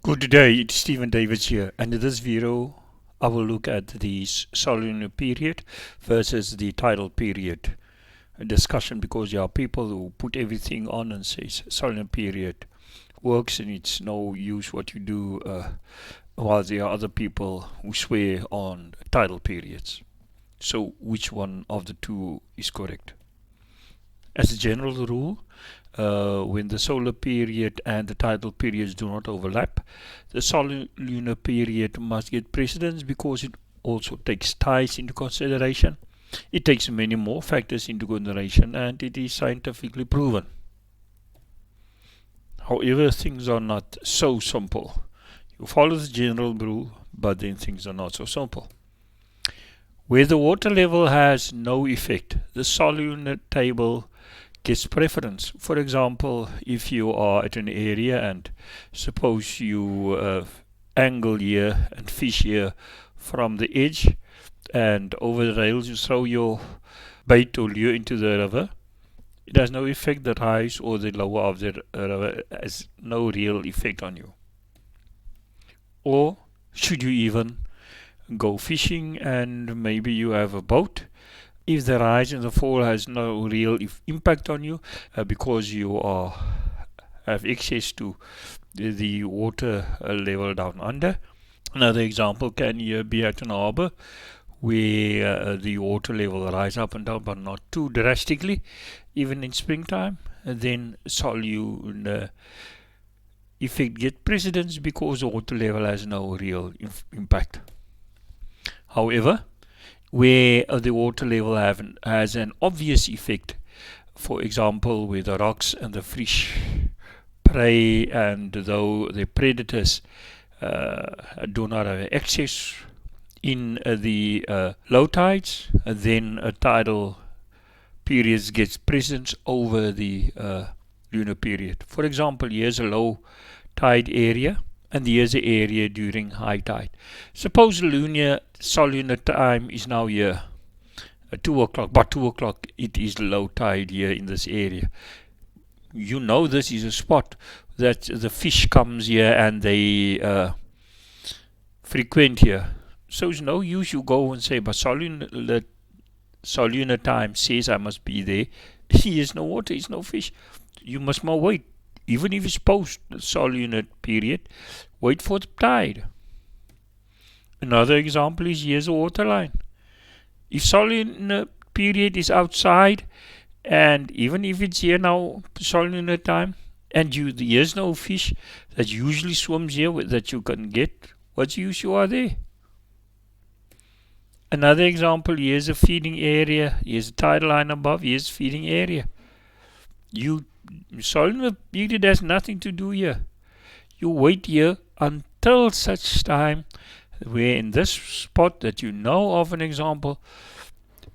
Good day, it's Stephen Davids here, and in this video I will look at the Solunar period versus the tidal period discussion, because there are people who put everything on and says Solunar period works and it's no use what you do, while there are other people who swear on tidal periods. So which one of the two is correct? As a general rule, when the solar period and the tidal periods do not overlap, the solar-lunar period must get precedence because it also takes tides into consideration. It takes many more factors into consideration, and it is scientifically proven. However, things are not so simple. You follow the general rule, but then things are not so simple. Where the water level has no effect, the Solunar table gets preference. For example, if you are at an area and suppose you angle here and fish here from the edge, and over the rails you throw your bait or lure into the river, it has no effect. The rise or the lower of the river has no real effect on you. Or should you even go fishing and maybe you have a boat, if the rise and the fall has no real impact on you, because you have access to the water level down under. Another example can here be at an harbor where the water level rise up and down, but not too drastically, even in springtime. Then Solunar effect get precedence because the water level has no real impact. However, where the water level has an obvious effect, for example where the rocks and the fish prey, and though the predators do not have access in the low tides, then a tidal period gets precedence over the lunar period. For example, here's a low tide area and here's the area during high tide. Suppose Solunar time is now here at 2 o'clock, but 2 o'clock it is low tide here in this area. You know this is a spot that the fish comes here and they frequent here. So it's no use you go and say, but Solunar time says I must be there. Here is no water, is no fish. You must more wait. Even if it's post Solunar period, wait for the tide. Another example is here's a water line. If Solunar period is outside, and even if it's here now Solunar time, and here's no fish that usually swims here that you can get, what's the use you are there? Another example, here's a feeding area, here's a tidal line above, here's feeding area. Solunar period has nothing to do here. You wait here until such time where in this spot that you know of an example,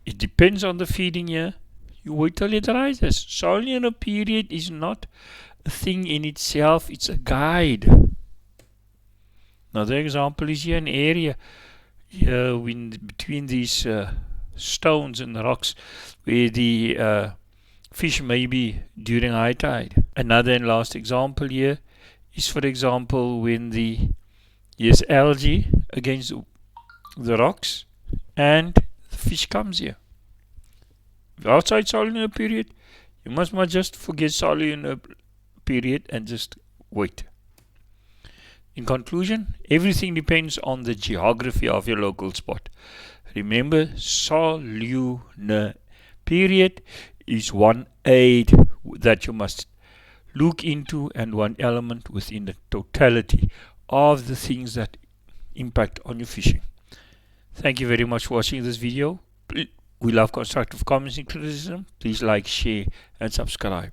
it depends on the feeding here, you wait till it rises. Solunar period is not a thing in itself, it's a guide. Another example is here an area here between these stones and the rocks where the fish may be during high tide. Another and last example here is, for example, when here's algae against the rocks and the fish comes here. Outside Solunar period, you must not just forget Solunar period and just wait. In conclusion, everything depends on the geography of your local spot. Remember, Solunar period is one aid that you must look into and one element within the totality of the things that impact on your fishing. Thank you very much for watching this video. We love constructive comments and criticism. Please like, share and subscribe.